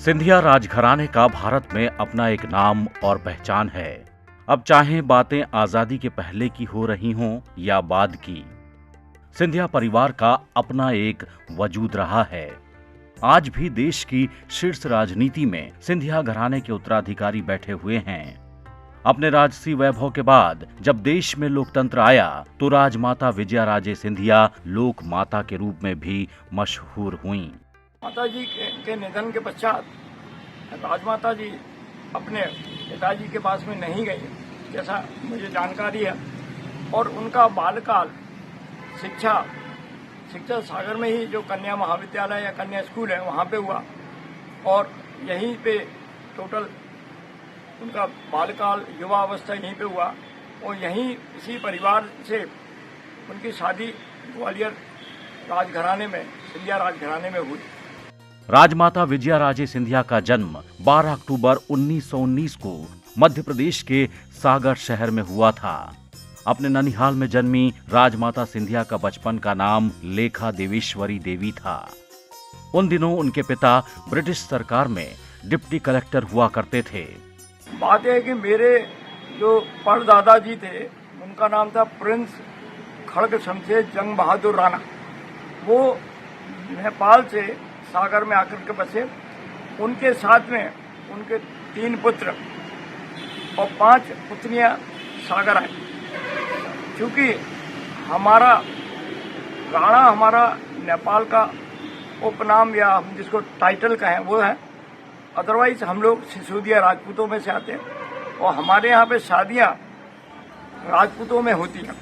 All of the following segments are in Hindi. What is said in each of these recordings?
सिंधिया राजघराने का भारत में अपना एक नाम और पहचान है। अब चाहे बातें आजादी के पहले की हो रही हों या बाद की, सिंधिया परिवार का अपना एक वजूद रहा है। आज भी देश की शीर्ष राजनीति में सिंधिया घराने के उत्तराधिकारी बैठे हुए हैं। अपने राजसी वैभव के बाद जब देश में लोकतंत्र आया तो राजमाता विजयाराजे सिंधिया लोक माता के रूप में भी मशहूर हुईं। माता जी के निधन के पश्चात राजमाता जी अपने पिताजी के पास में नहीं गई, जैसा मुझे जानकारी है। और उनका बालकाल शिक्षा सागर में ही जो कन्या महाविद्यालय या कन्या स्कूल है वहाँ पे हुआ, और यहीं पे टोटल उनका बालकाल युवा अवस्था यहीं पे हुआ। और यहीं इसी परिवार से उनकी शादी ग्वालियर राजघराने में, सिंधिया राजघराने में हुई। राजमाता विजयाराजे सिंधिया का जन्म 12 अक्टूबर 1919 को मध्य प्रदेश के सागर शहर में हुआ था। अपने ननिहाल में जन्मी राजमाता सिंधिया का बचपन का नाम लेखा देवेश्वरी देवी था। उन दिनों उनके पिता ब्रिटिश सरकार में डिप्टी कलेक्टर हुआ करते थे। बात है कि मेरे जो परदादा जी थे उनका नाम था प्रिंस खड़ग शमशेर जंग बहादुर राणा। वो नेपाल से सागर में आकर के बसे। उनके साथ में उनके 3 पुत्र और 5 पुत्रियां सागर आई। क्योंकि हमारा राणा हमारा नेपाल का उपनाम या हम जिसको टाइटल कहें वो है। अदरवाइज हम लोग सिसोदिया राजपूतों में से आते हैं और हमारे यहाँ पे शादियां राजपूतों में होती हैं।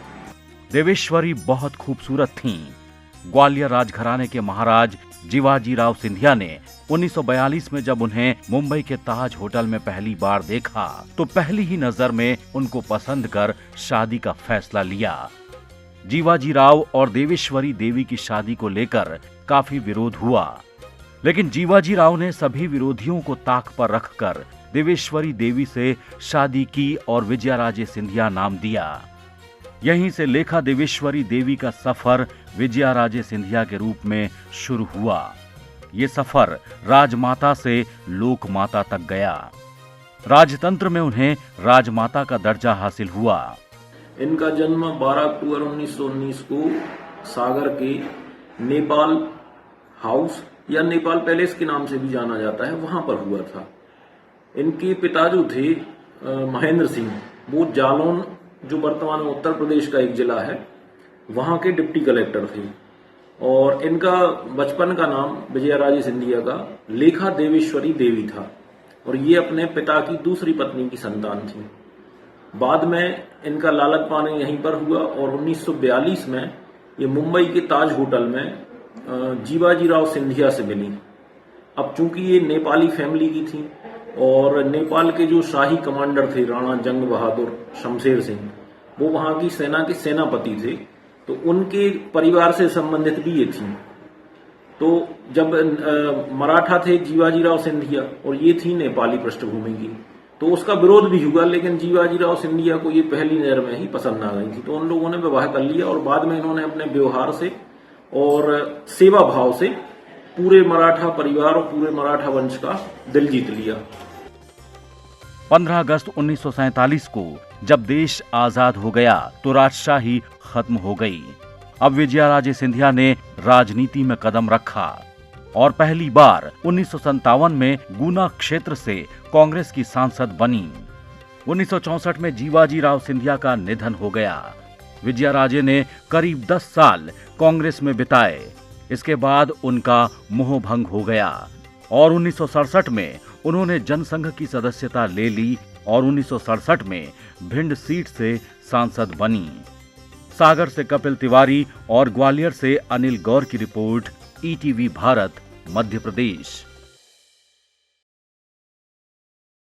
देवेश्वरी बहुत खूबसूरत थीं। ग्वालियर राजघराने के महाराज जीवाजी राव सिंधिया ने 1942 में जब उन्हें मुंबई के ताज होटल में पहली बार देखा तो पहली ही नजर में उनको पसंद कर शादी का फैसला लिया। जीवाजी राव और देवेश्वरी देवी की शादी को लेकर काफी विरोध हुआ, लेकिन जीवाजी राव ने सभी विरोधियों को ताक पर रखकर देवेश्वरी देवी से शादी की और विजयाराजे सिंधिया नाम दिया। यहीं से लेखा देवेश्वरी देवी का सफर विजयाराजे सिंधिया के रूप में शुरू हुआ। ये सफर राजमाता से लोक माता तक गया। राजतंत्र में उन्हें राजमाता का दर्जा हासिल हुआ। इनका जन्म 12 अक्टूबर 1919 को सागर के नेपाल हाउस या नेपाल पैलेस के नाम से भी जाना जाता है, वहां पर हुआ था। इनके पिता जो थे महेंद्र सिंह, वो जालौन जो वर्तमान में उत्तर प्रदेश का एक जिला है वहां के डिप्टी कलेक्टर थे। और इनका बचपन का नाम विजयाराजे सिंधिया का लेखा देवेश्वरी देवी था और ये अपने पिता की दूसरी पत्नी की संतान थी। बाद में इनका लालक पाने यहीं पर हुआ और 1942 में ये मुंबई के ताज होटल में जीवाजी राव सिंधिया से मिली। अब चूंकि ये नेपाली फैमिली की थी और नेपाल के जो शाही कमांडर थे राणा जंग बहादुर शमशेर सिंह, वो वहां की सेना के सेनापति थे, तो उनके परिवार से संबंधित भी ये थी। तो जब मराठा थे जीवाजी राव सिंधिया और ये थी नेपाली पृष्ठभूमि की, तो उसका विरोध भी हुआ, लेकिन जीवाजी राव सिंधिया को ये पहली नजर में ही पसंद आ गई थी। तो उन लोगों ने विवाह कर लिया और बाद में इन्होंने अपने व्यवहार से और सेवा भाव से पूरे मराठा परिवार और पूरे मराठा वंश का दिल जीत लिया। 15 अगस्त 1947 को जब देश आजाद हो गया तो राजशाही खत्म हो गई। अब विजयाराजे सिंधिया ने राजनीति में कदम रखा और पहली बार 1957 में गुना क्षेत्र से कांग्रेस की सांसद बनी। 1964 में जीवाजी राव सिंधिया का निधन हो गया। विजयाराजे ने करीब 10 साल कांग्रेस में बिताए। इसके बाद उनका मोह भंग हो गया और 1967 में उन्होंने जनसंघ की सदस्यता ले ली और 1967 में भिंड सीट से सांसद बनी। सागर से कपिल तिवारी और ग्वालियर से अनिल गौर की रिपोर्ट, ईटीवी भारत, मध्य प्रदेश।